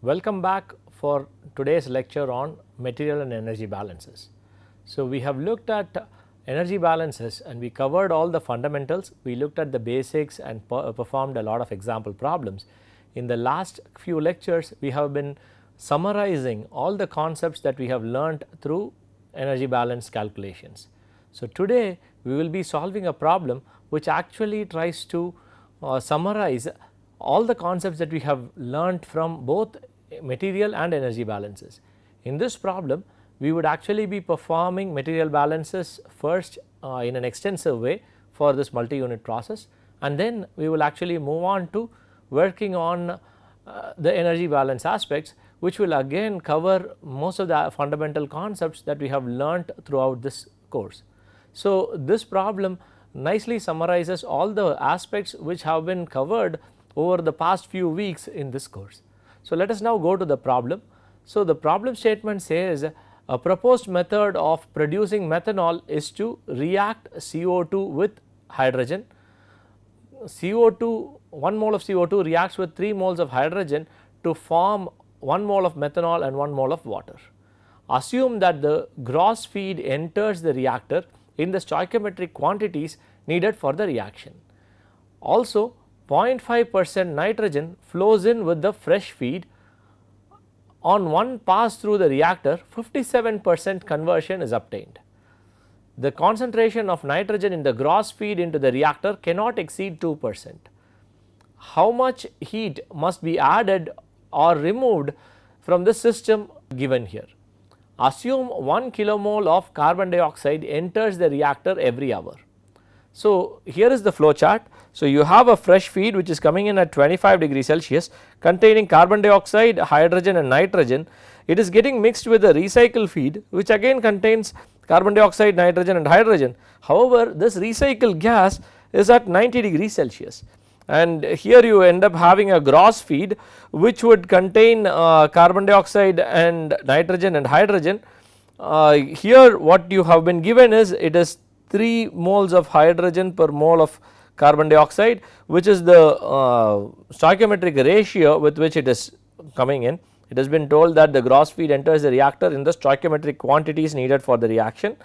Welcome back for today's lecture on material and energy balances. So, we have looked at energy balances and we covered all the fundamentals, we looked at the basics and performed a lot of example problems. In the last few lectures, we have been summarizing all the concepts that we have learnt through energy balance calculations. So, today we will be solving a problem which actually tries to summarize all the concepts that we have learnt from both material and energy balances. In this problem, we would actually be performing material balances first in an extensive way for this multi-unit process, and then we will actually move on to working on the energy balance aspects, which will again cover most of the fundamental concepts that we have learnt throughout this course. So, this problem nicely summarizes all the aspects which have been covered over the past few weeks in this course. So, let us now go to the problem. So, the problem statement says a proposed method of producing methanol is to react CO2 with hydrogen. CO2, 1 mole of CO2 reacts with 3 moles of hydrogen to form 1 mole of methanol and 1 mole of water. Assume that the gross feed enters the reactor in the stoichiometric quantities needed for the reaction. Also, 0.5% nitrogen flows in with the fresh feed. On one pass through the reactor, 57% conversion is obtained. The concentration of nitrogen in the gross feed into the reactor cannot exceed 2%. How much heat must be added or removed from the system given here? Assume 1 kilomole of carbon dioxide enters the reactor every hour. So, here is the flow chart. So, you have a fresh feed which is coming in at 25 degrees Celsius containing carbon dioxide, hydrogen and nitrogen. It is getting mixed with a recycle feed which again contains carbon dioxide, nitrogen and hydrogen. However, this recycled gas is at 90 degrees Celsius, and here you end up having a gross feed which would contain carbon dioxide and nitrogen and hydrogen. Here what you have been given is it is 3 moles of hydrogen per mole of carbon dioxide, which is the stoichiometric ratio with which it is coming in. It has been told that the gross feed enters the reactor in the stoichiometric quantities needed for the reaction,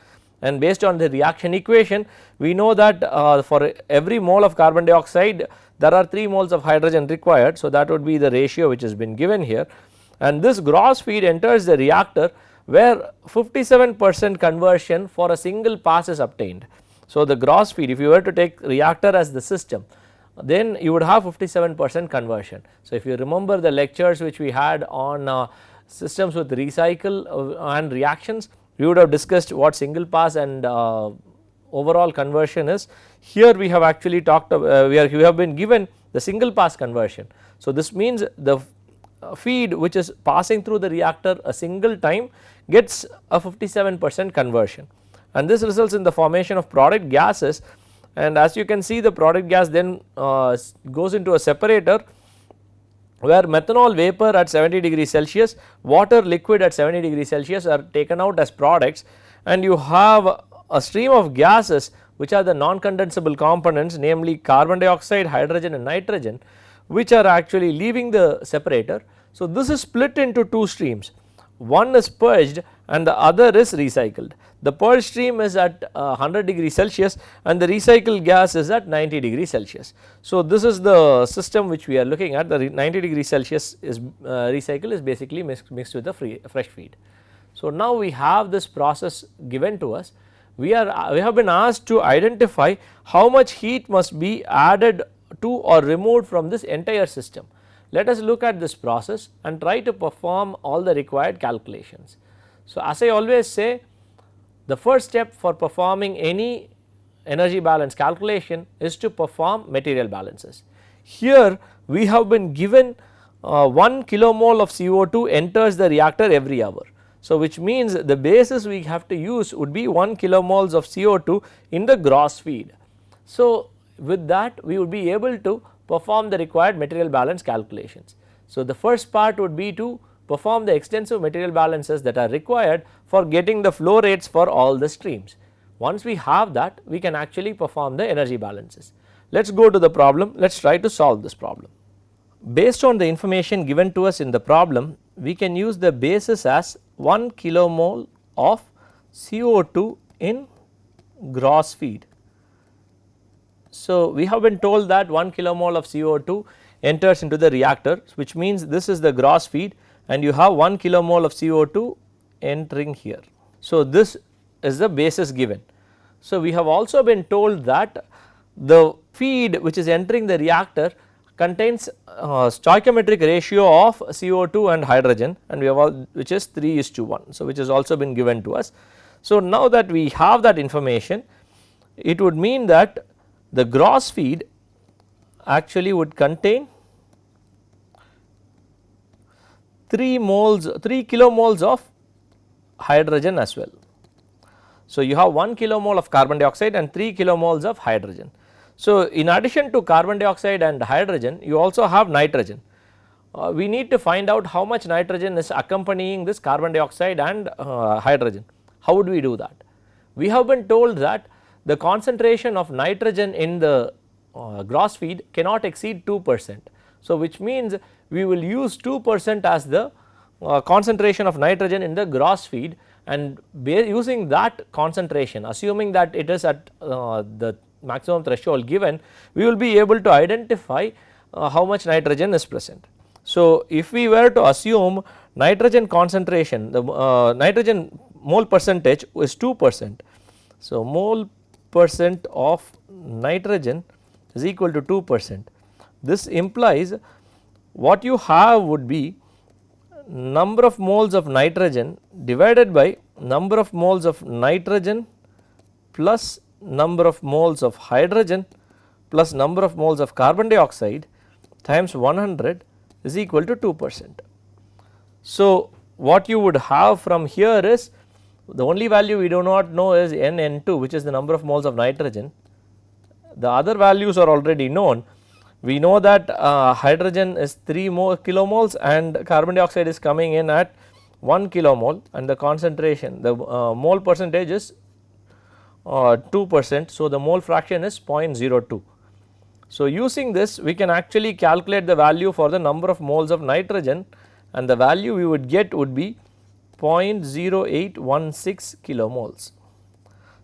and based on the reaction equation we know that for every mole of carbon dioxide there are 3 moles of hydrogen required. So, that would be the ratio which has been given here, and this gross feed enters the reactor where 57% conversion for a single pass is obtained. So, the gross feed, if you were to take reactor as the system, then you would have 57% conversion. So, if you remember the lectures which we had on systems with recycle and reactions, we would have discussed what single pass and overall conversion is. Here we have actually talked we have been given the single pass conversion. So, this means the feed which is passing through the reactor a single time gets a 57% conversion, and this results in the formation of product gases. And as you can see, the product gas then goes into a separator where methanol vapor at 70 degrees Celsius, water liquid at 70 degrees Celsius are taken out as products, and you have a stream of gases which are the non-condensable components, namely carbon dioxide, hydrogen and nitrogen, which are actually leaving the separator. So, this is split into 2 streams, one is purged and the other is recycled. The purged stream is at 100 degrees Celsius and the recycled gas is at 90 degrees Celsius. So, this is the system which we are looking at. The 90 degrees Celsius is recycle is basically mixed with the fresh feed. So, now we have this process given to us. We have been asked to identify how much heat must be added to or removed from this entire system. Let us look at this process and try to perform all the required calculations. So, as I always say, the first step for performing any energy balance calculation is to perform material balances. Here we have been given 1 kilomole of CO2 enters the reactor every hour. So, which means the basis we have to use would be 1 kilomoles of CO2 in the gross feed. So, with that we would be able to perform the required material balance calculations. So, the first part would be to perform the extensive material balances that are required for getting the flow rates for all the streams. Once we have that, we can actually perform the energy balances. Let us go to the problem, let us try to solve this problem. based on the information given to us in the problem, we can use the basis as 1 kilomole of CO2 in gross feed. So, we have been told that 1 kilomole of CO2 enters into the reactor, which means this is the gross feed and you have 1 kilomole of CO2 entering here. So, this is the basis given. So, we have also been told that the feed which is entering the reactor contains stoichiometric ratio of CO2 and hydrogen, and we have all, which is 3:1. So, which has also been given to us. So, now that we have that information, it would mean that the gross feed actually would contain 3 kilomoles of hydrogen as well. So, you have 1 kilomole of carbon dioxide and 3 kilomoles of hydrogen. So, in addition to carbon dioxide and hydrogen, you also have nitrogen. We need to find out how much nitrogen is accompanying this carbon dioxide and hydrogen. How would we do that? We have been told that the concentration of nitrogen in the gross feed cannot exceed 2%. So, which means we will use 2% as the concentration of nitrogen in the gross feed, and using that concentration, assuming that it is at the maximum threshold given, we will be able to identify how much nitrogen is present. So, if we were to assume nitrogen concentration, the nitrogen mole percentage is 2%. So, mole percent of nitrogen is equal to 2%. This implies what you have would be number of moles of nitrogen divided by number of moles of nitrogen plus number of moles of hydrogen plus number of moles of carbon dioxide times 100 is equal to 2%. So, what you would have from here is the only value we do not know is N2, which is the number of moles of nitrogen. The other values are already known. We know that hydrogen is 3 kilomoles and carbon dioxide is coming in at 1 kilomole, and the concentration, the mole percentage is 2%. So, the mole fraction is 0.02. So, using this we can actually calculate the value for the number of moles of nitrogen, and the value we would get would be 0.0816 kilomoles.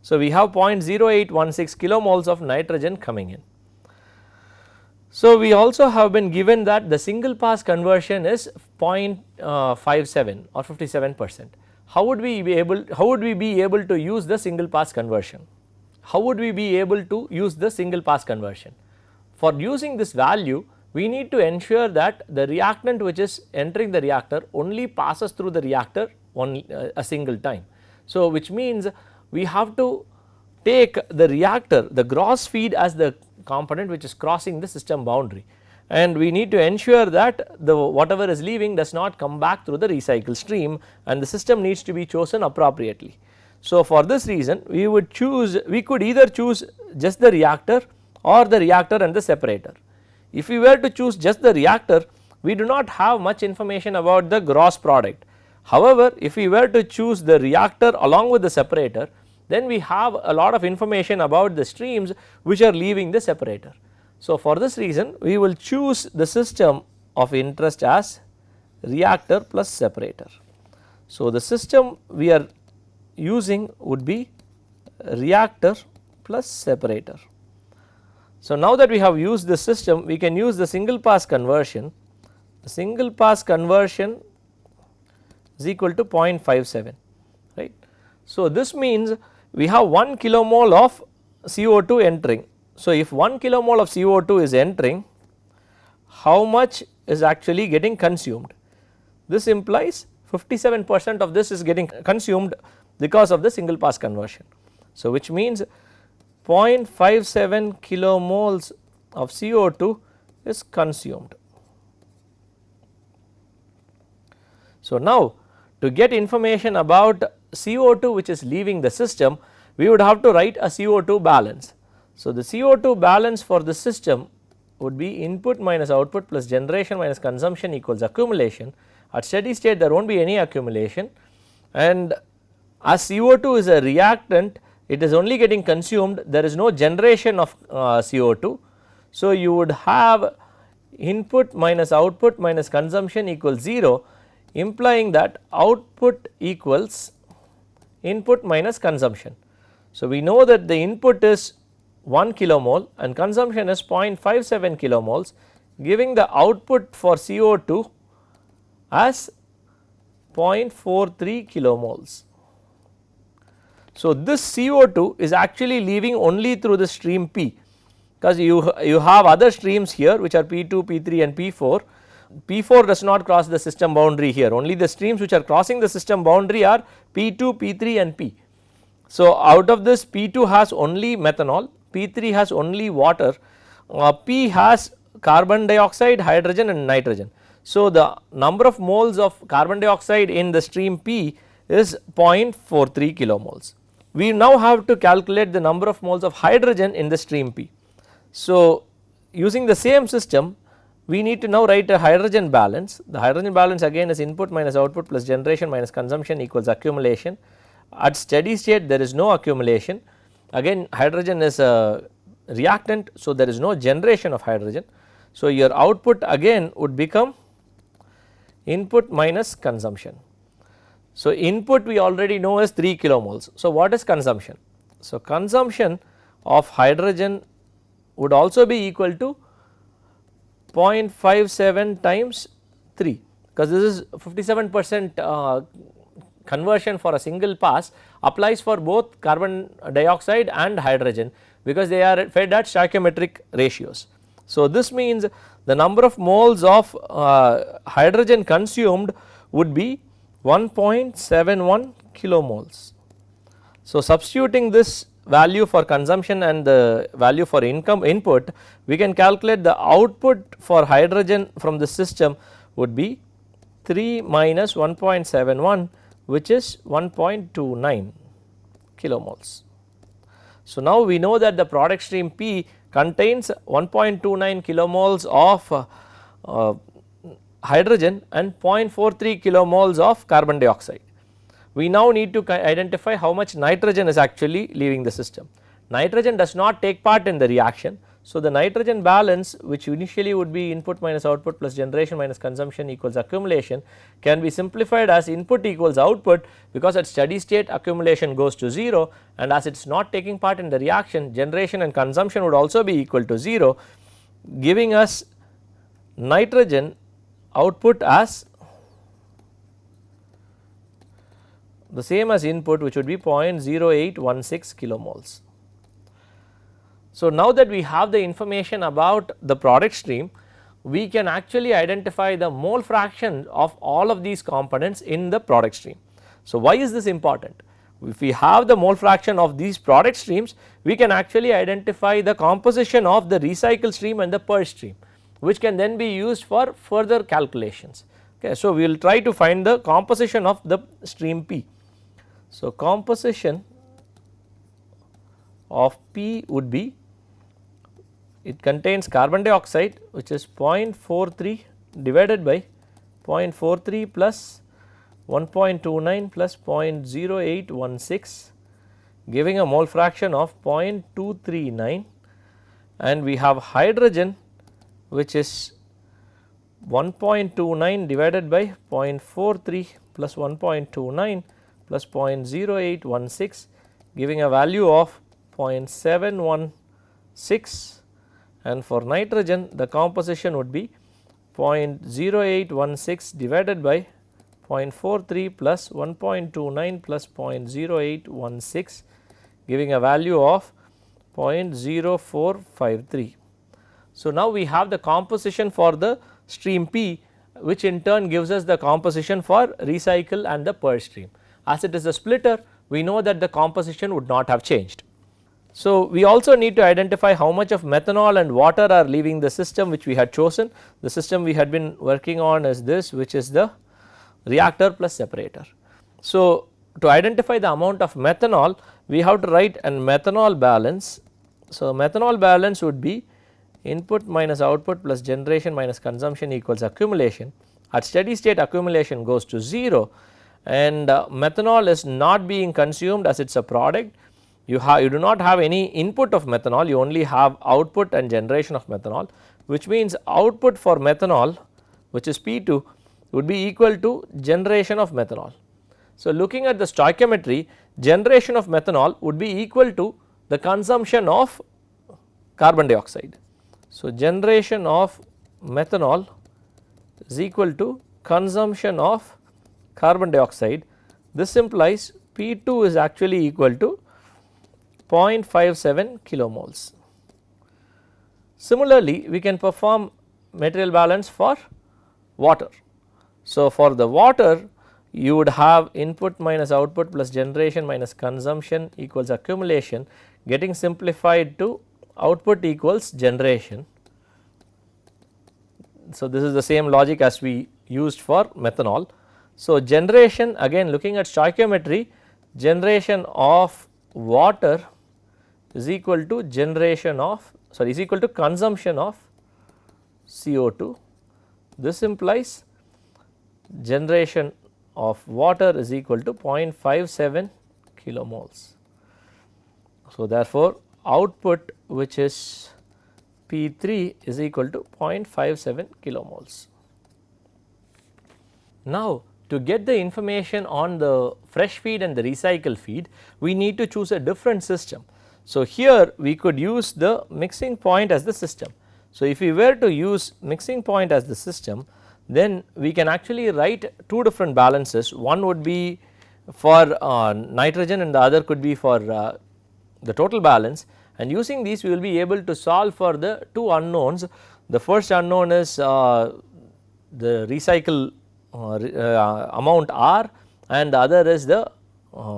So, we have 0.0816 kilomoles of nitrogen coming in. So, we also have been given that the single pass conversion is 0.57 or 57%. How would we be able to use the single pass conversion? For using this value, we need to ensure that the reactant which is entering the reactor only passes through the reactor a single time. So, which means we have to take the reactor, the gross feed, as the component which is crossing the system boundary, and we need to ensure that the whatever is leaving does not come back through the recycle stream, and the system needs to be chosen appropriately. So, for this reason we could either choose just the reactor or the reactor and the separator. If we were to choose just the reactor, we do not have much information about the gross product. However, if we were to choose the reactor along with the separator, then we have a lot of information about the streams which are leaving the separator. So, for this reason we will choose the system of interest as reactor plus separator. So, the system we are using would be reactor plus separator. So, now that we have used this system, we can use the single pass conversion. The single pass conversion is equal to 0.57, right. So, this means we have 1 kilomole of CO2 entering. So, if 1 kilomole of CO2 is entering, how much is actually getting consumed? This implies 57% of this is getting consumed because of the single pass conversion. So, which means 0.57 kilomoles of CO2 is consumed. So, now to get information about CO2 which is leaving the system, we would have to write a CO2 balance. So, the CO2 balance for the system would be input minus output plus generation minus consumption equals accumulation. At steady state there will not be any accumulation, and as CO2 is a reactant, it is only getting consumed, there is no generation of CO2. So, you would have input minus output minus consumption equals 0, implying that output equals input minus consumption. So, we know that the input is 1 kilomole and consumption is 0.57 kilomoles, giving the output for CO2 as 0.43 kilomoles. So, this CO2 is actually leaving only through the stream P, because you have other streams here which are P2, P3 and P4. P4 does not cross the system boundary here, only the streams which are crossing the system boundary are P2, P3 and P. So, out of this P2 has only methanol, P3 has only water, P has carbon dioxide, hydrogen and nitrogen. So, the number of moles of carbon dioxide in the stream P is 0.43 kilomoles. We now have to calculate the number of moles of hydrogen in the stream P. So, using the same system, we need to now write a hydrogen balance. The hydrogen balance again is input minus output plus generation minus consumption equals accumulation. At steady state there is no accumulation, again hydrogen is a reactant, so there is no generation of hydrogen. So, your output again would become input minus consumption. So, input we already know is 3 kilomoles. So, what is consumption? So, consumption of hydrogen would also be equal to 0.57 times 3, because this is 57% conversion for a single pass applies for both carbon dioxide and hydrogen, because they are fed at stoichiometric ratios. So, this means the number of moles of hydrogen consumed would be 1.71 kilomoles. So, substituting this value for consumption and the value for input, we can calculate the output for hydrogen from the system would be 3 minus 1.71, which is 1.29 kilomoles. So, now we know that the product stream P contains 1.29 kilomoles of hydrogen and 0.43 kilomoles of carbon dioxide. We now need to identify how much nitrogen is actually leaving the system. Nitrogen does not take part in the reaction. So, the nitrogen balance, which initially would be input minus output plus generation minus consumption equals accumulation, can be simplified as input equals output, because at steady state accumulation goes to 0, and as it is not taking part in the reaction, generation and consumption would also be equal to 0, giving us nitrogen output as the same as input, which would be 0.0816 kilomoles. So, now that we have the information about the product stream, we can actually identify the mole fraction of all of these components in the product stream. So, why is this important? If we have the mole fraction of these product streams, we can actually identify the composition of the recycle stream and the purge stream, which can then be used for further calculations. Okay. So, we will try to find the composition of the stream P. So, composition of P would be, it contains carbon dioxide, which is 0.43 divided by 0.43 plus 1.29 plus 0.0816, giving a mole fraction of 0.239, and we have hydrogen, which is 1.29 divided by 0.43 plus 1.29 plus 0.0816, giving a value of 0.716, and for nitrogen the composition would be 0.0816 divided by 0.43 plus 1.29 plus 0.0816, giving a value of 0.0453. So, now we have the composition for the stream P, which in turn gives us the composition for recycle and the purge stream. As it is a splitter, we know that the composition would not have changed. So, we also need to identify how much of methanol and water are leaving the system which we had chosen. The system we had been working on is this, which is the reactor plus separator. So, to identify the amount of methanol, we have to write an methanol balance. So, methanol balance would be input minus output plus generation minus consumption equals accumulation. At steady state accumulation goes to 0, and methanol is not being consumed as it is a product. You do not have any input of methanol, you only have output and generation of methanol. which means output for methanol, which is P2, would be equal to generation of methanol. So, looking at the stoichiometry, generation of methanol would be equal to the consumption of carbon dioxide. So, generation of methanol is equal to consumption of carbon dioxide. This implies P2 is actually equal to 0.57 kilomoles. Similarly, we can perform material balance for water. So, for the water, you would have input minus output plus generation minus consumption equals accumulation, getting simplified to output equals generation. So, this is the same logic as we used for methanol. So, generation, again looking at stoichiometry, generation of water is equal to generation of is equal to consumption of CO2. This implies generation of water is equal to 0.57 kilomoles. So, therefore, output which is P3 is equal to 0.57 kilomoles. Now, to get the information on the fresh feed and the recycle feed, we need to choose a different system. So, here we could use the mixing point as the system. So, if we were to use mixing point as the system, then we can actually write two different balances. One would be for nitrogen and the other could be for the total balance, and using these we will be able to solve for the two unknowns. The first unknown is the recycle amount R, and the other is the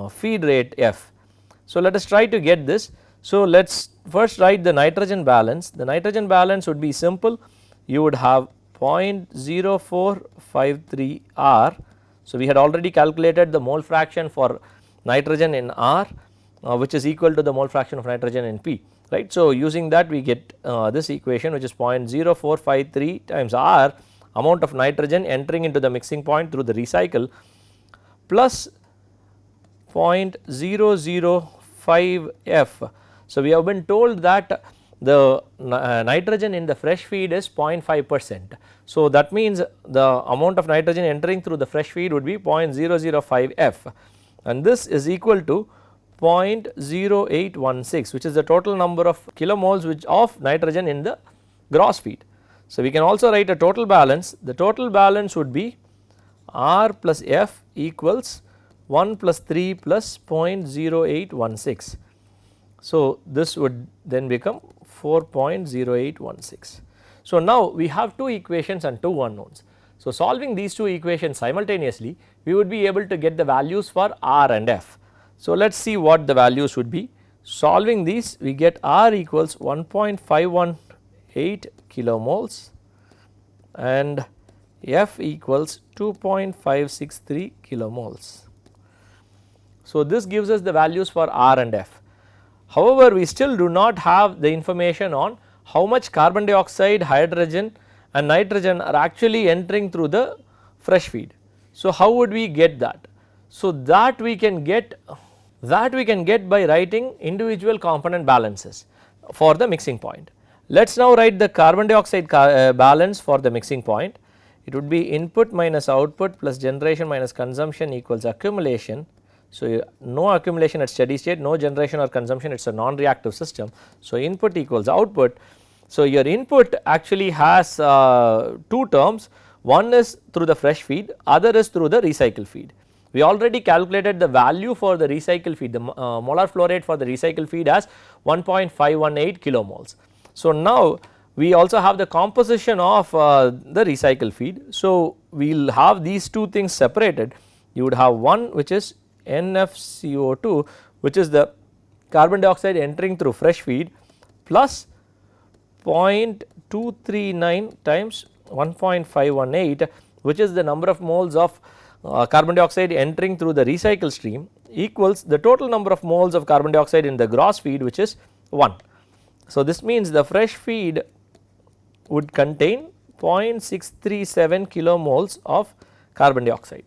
feed rate F. So, let us try to get this. So, let us first write the nitrogen balance. The nitrogen balance would be simple. You would have 0.0453 R. So, we had already calculated the mole fraction for nitrogen in R, which is equal to the mole fraction of nitrogen in P, right. So, using that we get this equation, which is 0.0453 times R, amount of nitrogen entering into the mixing point through the recycle, plus 0.005 F. So, we have been told that the nitrogen in the fresh feed is 0.5%. So, that means the amount of nitrogen entering through the fresh feed would be 0.005 F, and this is equal to 0.0816, which is the total number of kilomoles of nitrogen in the gross feed. So, we can also write a total balance. The total balance would be R plus F equals 1 plus 3 plus 0.0816. So, this would then become 4.0816. So, now we have two equations and two unknowns. So, solving these two equations simultaneously, we would be able to get the values for R and F. So, let us see what the values would be. Solving these, we get R equals 1.518 kilomoles and F equals 2.563 kilomoles. So, this gives us the values for R and F. However, we still do not have the information on how much carbon dioxide, hydrogen and nitrogen are actually entering through the fresh feed. So, how would we get that? So, that we can get by writing individual component balances for the mixing point. Let us now write the carbon dioxide balance for the mixing point. It would be input minus output plus generation minus consumption equals accumulation. So, no accumulation at steady state, no generation or consumption, it is a non-reactive system. So, input equals output. So, your input actually has two terms, one is through the fresh feed, other is through the recycle feed. We already calculated the value for the recycle feed, the molar flow rate for the recycle feed as 1.518 kilomoles. So, now we also have the composition of the recycle feed. So, we will have these two things separated. You would have one which is NFCO2, which is the carbon dioxide entering through fresh feed, plus 0.239 times 1.518, which is the number of moles of carbon dioxide entering through the recycle stream, equals the total number of moles of carbon dioxide in the gross feed, which is 1. So, this means the fresh feed would contain 0.637 kilomoles of carbon dioxide.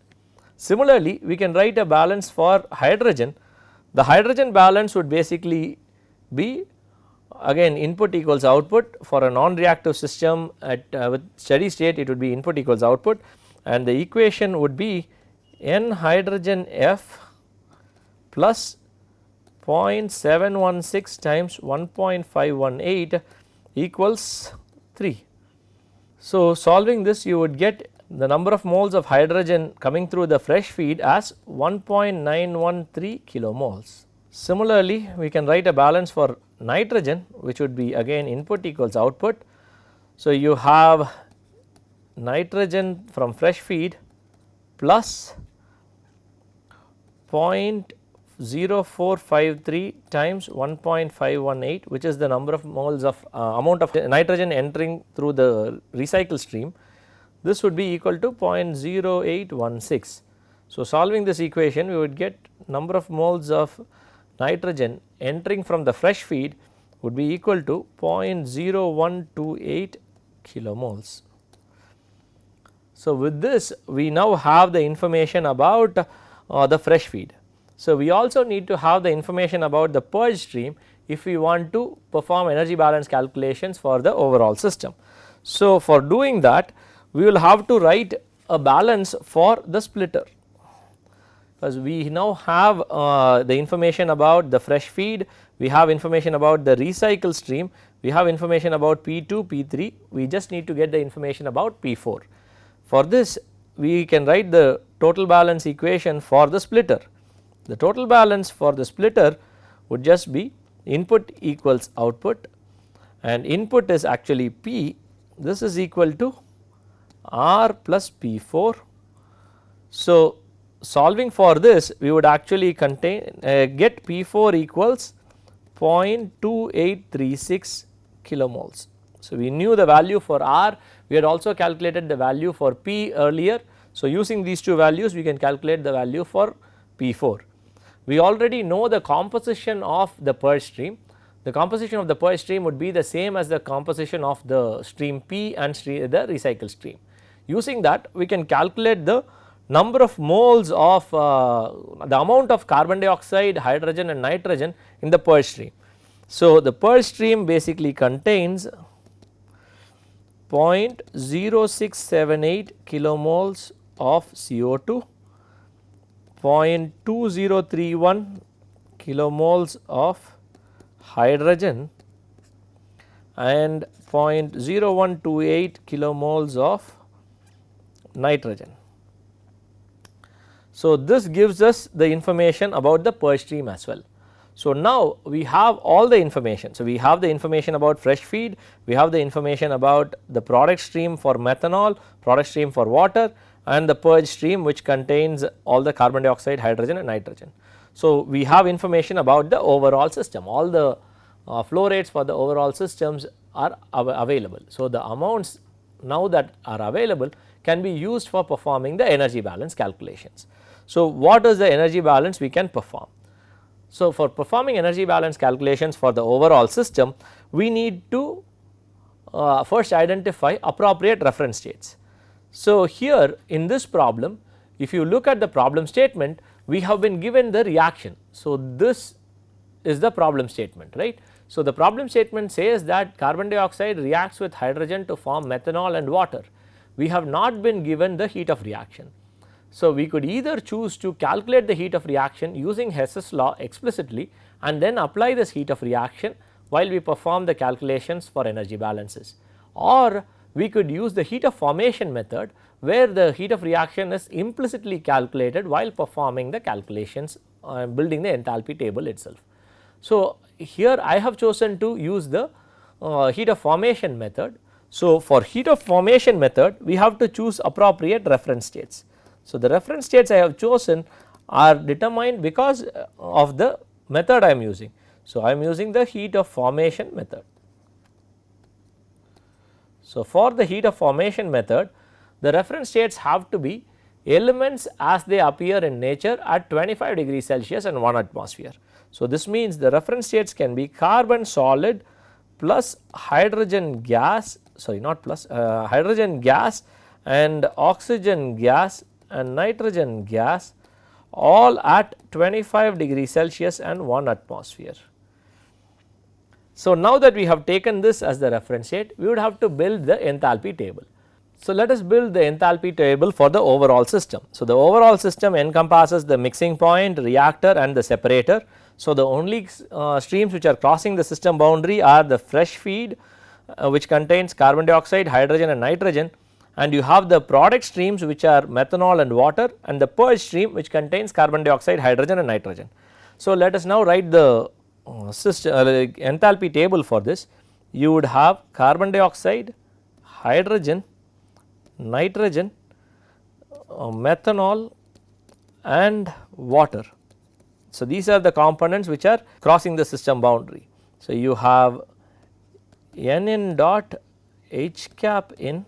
Similarly, we can write a balance for hydrogen. The hydrogen balance would basically be again input equals output. For a non-reactive system at with steady state, it would be input equals output, and the equation would be N hydrogen F plus 0.716 times 1.518 equals 3. So, solving this, you would get the number of moles of hydrogen coming through the fresh feed as 1.913 kilomoles. Similarly, we can write a balance for nitrogen, which would be again input equals output. So, you have nitrogen from fresh feed plus 0.0453 times 1.518, which is the number of moles of amount of nitrogen entering through the recycle stream. This would be equal to 0.0816. So, solving this equation, we would get number of moles of nitrogen entering from the fresh feed would be equal to 0.0128 kilomoles. So, with this we now have the information about the fresh feed. So, we also need to have the information about the purge stream if we want to perform energy balance calculations for the overall system. So, for doing that, we will have to write a balance for the splitter, because we now have the information about the fresh feed, we have information about the recycle stream, we have information about P2, P3, we just need to get the information about P4. For this, we can write the total balance equation for the splitter. The total balance for the splitter would just be input equals output, and input is actually P, this is equal to R plus P4. So, solving for this, we would actually get P4 equals 0.2836 kilomoles. So, we knew the value for R, we had also calculated the value for P earlier. So, using these two values, we can calculate the value for P4. We already know the composition of the purge stream. The composition of the purge stream would be the same as the composition of the stream P and the recycle stream. Using that, we can calculate the number of moles of the amount of carbon dioxide, hydrogen and nitrogen in the purge stream. So, the purge stream basically contains 0.0678 kilomoles of CO2, 0.2031 kilomoles of hydrogen and 0.0128 kilomoles of nitrogen. So, this gives us the information about the purge stream as well. So, now we have all the information. So, we have the information about fresh feed, we have the information about the product stream for methanol, product stream for water, and the purge stream which contains all the carbon dioxide, hydrogen and nitrogen. So, we have information about the overall system, all the flow rates for the overall systems are available. So, the amounts now that are available can be used for performing the energy balance calculations. So, what is the energy balance we can perform? So, for performing energy balance calculations for the overall system, we need to first identify appropriate reference states. So, here in this problem, if you look at the problem statement, we have been given the reaction. So, this is the problem statement, right. So, the problem statement says that carbon dioxide reacts with hydrogen to form methanol and water. We have not been given the heat of reaction. So, we could either choose to calculate the heat of reaction using Hess's law explicitly and then apply this heat of reaction while we perform the calculations for energy balances, or we could use the heat of formation method where the heat of reaction is implicitly calculated while performing the calculations building the enthalpy table itself. So, here I have chosen to use the heat of formation method. So, for heat of formation method we have to choose appropriate reference states. So, the reference states I have chosen are determined because of the method I am using. So, I am using the heat of formation method. So, for the heat of formation method, the reference states have to be elements as they appear in nature at 25 degrees Celsius and 1 atmosphere. So, this means the reference states can be carbon solid plus hydrogen gas, sorry not plus, hydrogen gas and oxygen gas and nitrogen gas all at 25 degrees Celsius and 1 atmosphere. So, now that we have taken this as the reference state, we would have to build the enthalpy table. So, let us build the enthalpy table for the overall system. So, the overall system encompasses the mixing point, reactor and the separator. So, the only streams which are crossing the system boundary are the fresh feed which contains carbon dioxide, hydrogen and nitrogen, and you have the product streams which are methanol and water, and the purge stream which contains carbon dioxide, hydrogen and nitrogen. So, let us now write the system enthalpy table for this. You would have carbon dioxide, hydrogen, nitrogen, methanol and water. So, these are the components which are crossing the system boundary. So, you have N in dot, H cap in,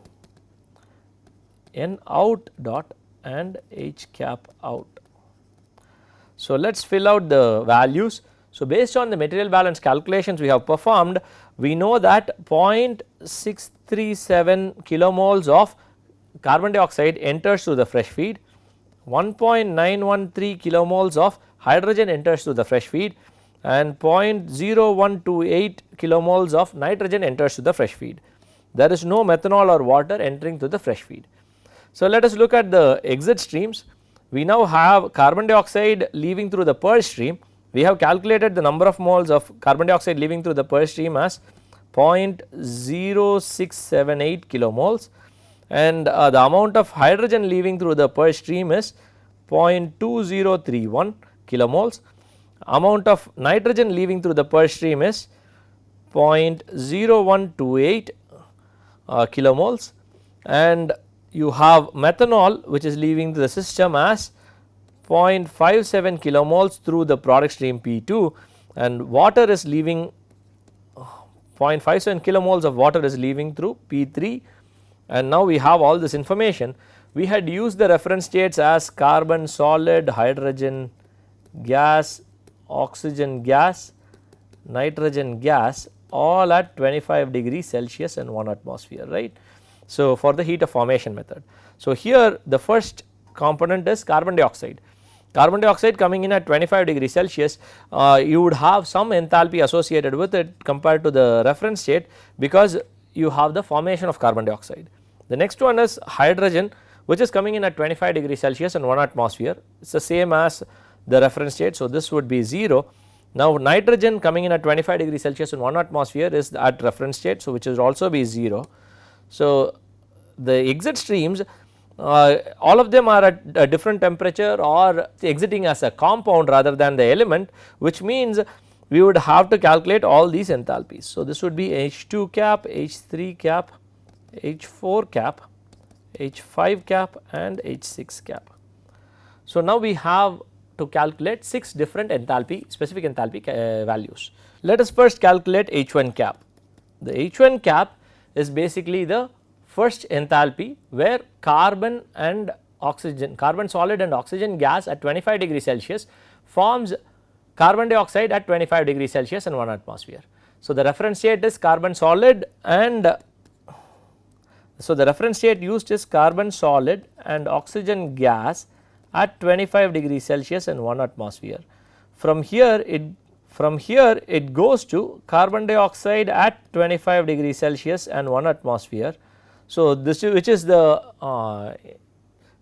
N out dot and H cap out. So, let us fill out the values. So, based on the material balance calculations we have performed, we know that 0.637 kilomoles of carbon dioxide enters through the fresh feed, 1.913 kilomoles of hydrogen enters through the fresh feed and 0.0128 kilomoles of nitrogen enters to the fresh feed. There is no methanol or water entering to the fresh feed. So, let us look at the exit streams. We now have carbon dioxide leaving through the purge stream. We have calculated the number of moles of carbon dioxide leaving through the purge stream as 0.0678 kilomoles, and the amount of hydrogen leaving through the purge stream is 0.2031 kilomoles. Amount of nitrogen leaving through the purge stream is 0.0128 kilomoles, and you have methanol which is leaving the system as 0.57 kilomoles through the product stream P2, and water is leaving 0.57 kilomoles of water is leaving through P3, and now we have all this information. We had used the reference states as carbon solid, hydrogen gas, oxygen gas, nitrogen gas, all at 25 degrees Celsius and 1 atmosphere, right. So, for the heat of formation method. So, here the first component is carbon dioxide. Carbon dioxide coming in at 25 degrees Celsius, you would have some enthalpy associated with it compared to the reference state, because you have the formation of carbon dioxide. The next one is hydrogen, which is coming in at 25 degrees Celsius and 1 atmosphere. It is the same as the reference state. So, this would be 0. Now, nitrogen coming in at 25 degrees Celsius and 1 atmosphere is at reference state. So, which will also be 0. So, the exit streams, all of them are at a different temperature or exiting as a compound rather than the element, which means we would have to calculate all these enthalpies. So, this would be H2 cap, H3 cap, H4 cap, H5 cap and H6 cap. So, now we have to calculate 6 different enthalpy, specific enthalpy values. Let us first calculate H1 cap. The H1 cap is basically the first enthalpy where carbon and oxygen, carbon solid and oxygen gas at 25 degrees Celsius forms carbon dioxide at 25 degrees Celsius and 1 atmosphere. So, the reference state is carbon solid, and so the reference state used is carbon solid and oxygen gas at 25 degrees Celsius and 1 atmosphere. From here it goes to carbon dioxide at 25 degrees Celsius and 1 atmosphere. So, this which is the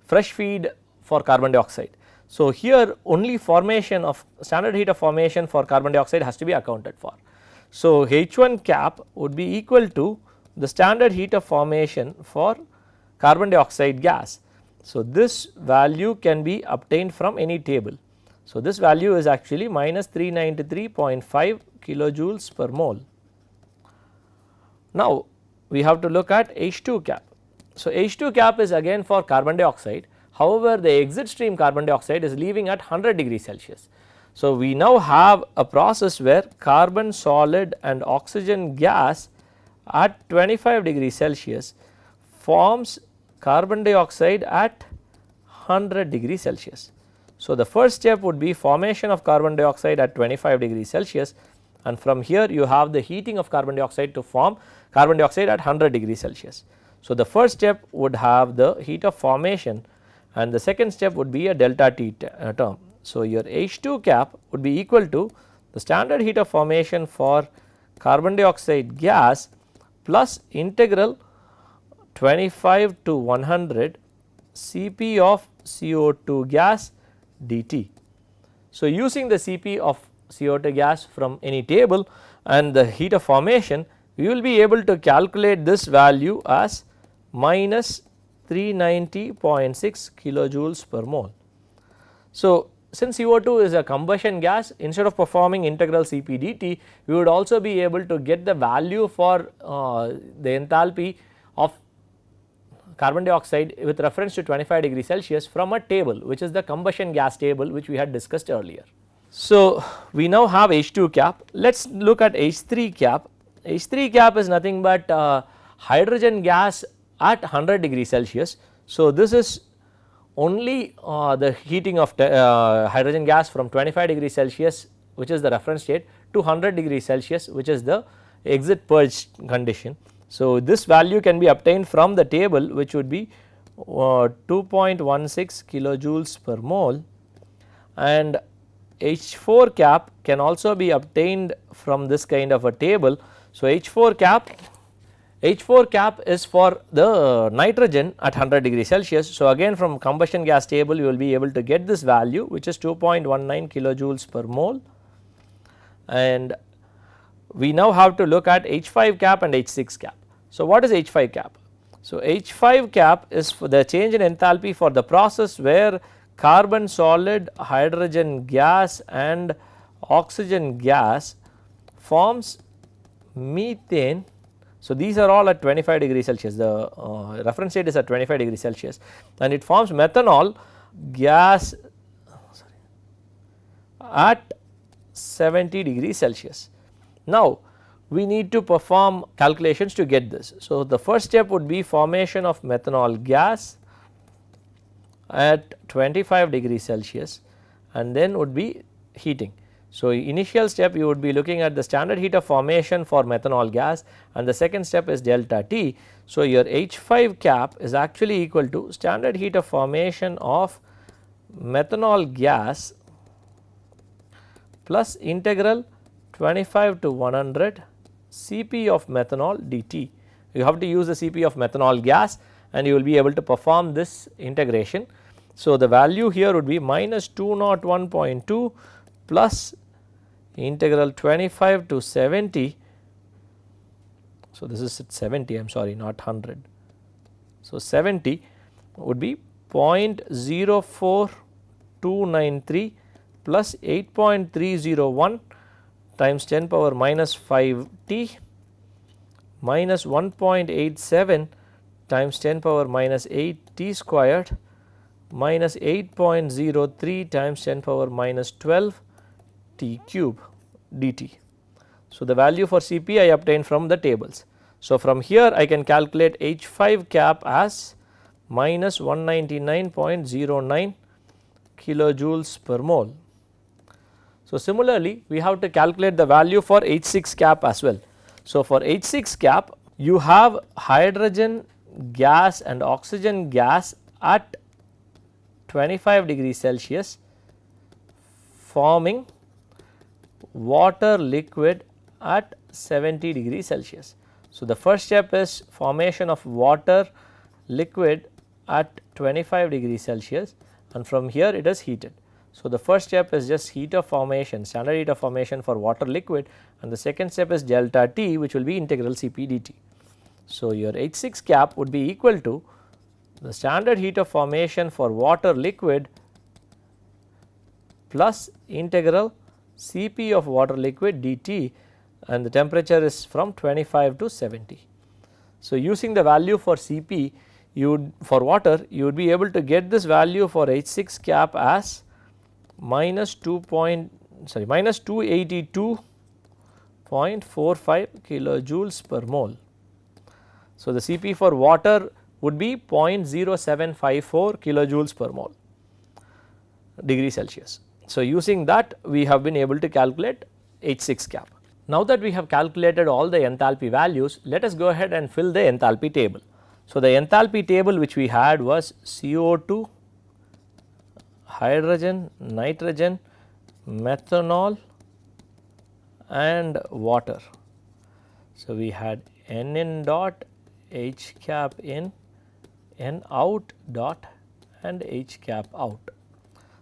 fresh feed for carbon dioxide. So, here only formation of standard heat of formation for carbon dioxide has to be accounted for. So, H1 cap would be equal to the standard heat of formation for carbon dioxide gas. So, this value can be obtained from any table. So, this value is actually minus 393.5 kilojoules per mole. Now, we have to look at H2 cap. So, H2 cap is again for carbon dioxide. However, the exit stream carbon dioxide is leaving at 100 degrees Celsius. So, we now have a process where carbon solid and oxygen gas at 25 degrees Celsius forms carbon dioxide at 100 degrees Celsius. So, the first step would be formation of carbon dioxide at 25 degrees Celsius, and from here you have the heating of carbon dioxide to form carbon dioxide at 100 degrees Celsius. So, the first step would have the heat of formation, and the second step would be a delta T term. So, your H2 cap would be equal to the standard heat of formation for carbon dioxide gas plus integral 25 to 100 Cp of CO2 gas dt. So, using the Cp of CO2 gas from any table and the heat of formation, we will be able to calculate this value as minus 390.6 kilojoules per mole. So, since CO2 is a combustion gas, instead of performing integral Cp dt, we would also be able to get the value for the enthalpy of carbon dioxide with reference to 25 degree Celsius from a table, which is the combustion gas table which we had discussed earlier. So, we now have H2 cap. Let us look at H3 cap. H3 cap is nothing but hydrogen gas at 100 degree Celsius. So, this is only the heating of hydrogen gas from 25 degree Celsius, which is the reference state, to 100 degree Celsius, which is the exit purge condition. So, this value can be obtained from the table, which would be 2.16 kilojoules per mole, and H4 cap can also be obtained from this kind of a table. So, H4 cap is for the nitrogen at 100 degree Celsius. So, again from combustion gas table you will be able to get this value, which is 2.19 kilojoules per mole, and we now have to look at H5 cap and H6 cap. So, what is H5 cap? So, H5 cap is for the change in enthalpy for the process where carbon solid, hydrogen gas and oxygen gas forms methane. So, these are all at 25 degree Celsius, the reference state is at 25 degree Celsius, and it forms methanol gas at 70 degree Celsius. Now, we need to perform calculations to get this. So, the first step would be formation of methanol gas at 25 degree Celsius, and then would be heating. So, initial step you would be looking at the standard heat of formation for methanol gas, and the second step is delta T. So, your H5 cap is actually equal to standard heat of formation of methanol gas plus integral 25 to 100 Cp of methanol dt. You have to use the Cp of methanol gas and you will be able to perform this integration. So, the value here would be minus 201.2 plus integral 25 to 70. So, this is at 70, I am sorry, not 100. So, 70 would be 0.04293 plus 8.301 times 10 power minus 5 t minus 1.87 times 10 power minus 8 t squared minus 8.03 times 10 power minus 12 t cube dt. So, the value for Cp I obtained from the tables. So, from here I can calculate H5 cap as minus 199.09 kilojoules per mole. So, similarly we have to calculate the value for H6 cap as well. So, for H6 cap you have hydrogen gas and oxygen gas at 25 degree Celsius forming water liquid at 70 degree Celsius. So, the first step is formation of water liquid at 25 degree Celsius, and from here it is heated. So, the first step is just heat of formation, standard heat of formation for water liquid, and the second step is delta T, which will be integral Cp dt. So, your H6 cap would be equal to the standard heat of formation for water liquid plus integral Cp of water liquid dt, and the temperature is from 25 to 70. So, using the value for Cp for water, you would be able to get this value for H6 cap as minus 282.45 kilojoules per mole. So, the Cp for water would be 0.0754 kilojoules per mole degree Celsius. So, using that we have been able to calculate H6 cap. Now that we have calculated all the enthalpy values, let us go ahead and fill the enthalpy table. So, the enthalpy table which we had was CO2, hydrogen, nitrogen, methanol and water. So, we had N in dot, H cap in, N out dot and H cap out.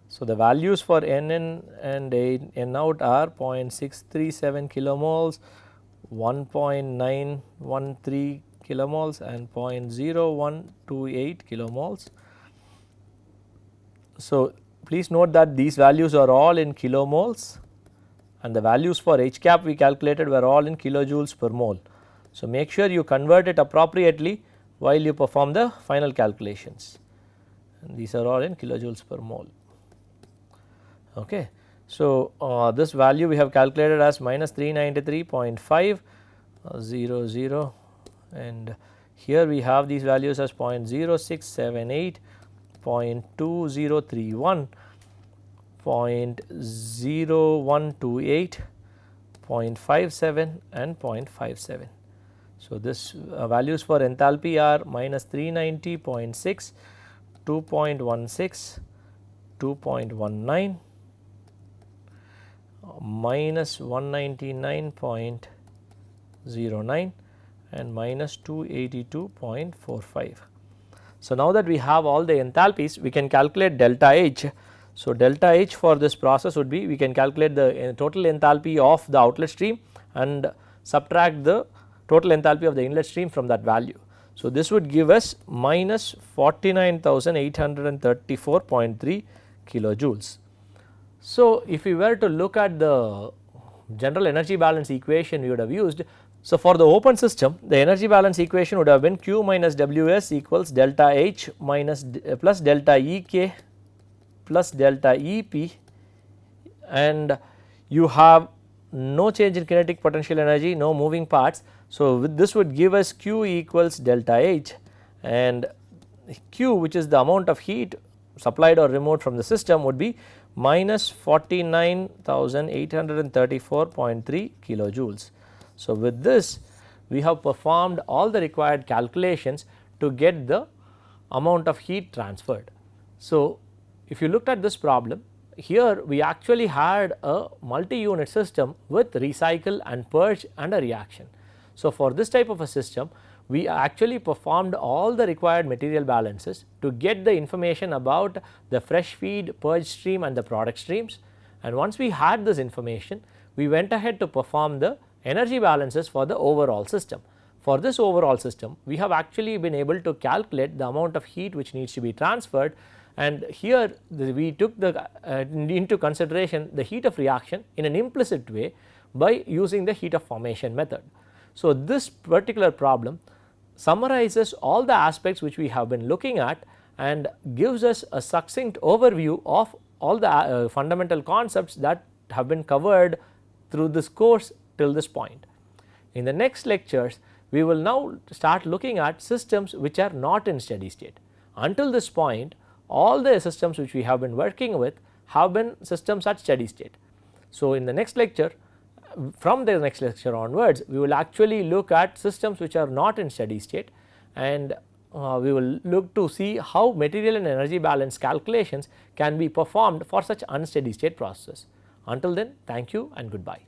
So, the values for N in and N out are 0.637 kilomoles, 1.913 kilomoles and 0.0128 kilomoles. So, please note that these values are all in kilomoles and the values for H cap we calculated were all in kilojoules per mole. So, make sure you convert it appropriately while you perform the final calculations, and these are all in kilojoules per mole. Okay. So, this value we have calculated as minus 393.500 and here we have these values as 0.0678, 0.2031, 0.0128, 0.57 and 0.57. So, this values for enthalpy are minus 390.6, 2.16, 2.19, minus 199.09 and minus 282.45. So, now that we have all the enthalpies, we can calculate delta H. So, delta H for this process would be, we can calculate the total enthalpy of the outlet stream and subtract the total enthalpy of the inlet stream from that value. So, this would give us minus 49,834.3 kilojoules. So, if we were to look at the general energy balance equation we would have used. So, for the open system, the energy balance equation would have been Q minus Ws equals delta H minus plus delta Ek plus delta Ep, and you have no change in kinetic potential energy, no moving parts. So, with this would give us Q equals delta H, and Q, which is the amount of heat supplied or removed from the system, would be minus 49,834.3 kilojoules. So, with this we have performed all the required calculations to get the amount of heat transferred. So, if you looked at this problem, here we actually had a multi-unit system with recycle and purge and a reaction. So, for this type of a system, we actually performed all the required material balances to get the information about the fresh feed, purge stream and the product streams, and once we had this information, we went ahead to perform the energy balances for the overall system. For this overall system, we have actually been able to calculate the amount of heat which needs to be transferred, and here we took into consideration the heat of reaction in an implicit way by using the heat of formation method. So, this particular problem summarizes all the aspects which we have been looking at and gives us a succinct overview of all the fundamental concepts that have been covered through this course till this point. In the next lectures, we will now start looking at systems which are not in steady state. Until this point, all the systems which we have been working with have been systems at steady state. So, in the next lecture, from the next lecture onwards, we will actually look at systems which are not in steady state, and we will look to see how material and energy balance calculations can be performed for such unsteady state processes. Until then, thank you and goodbye.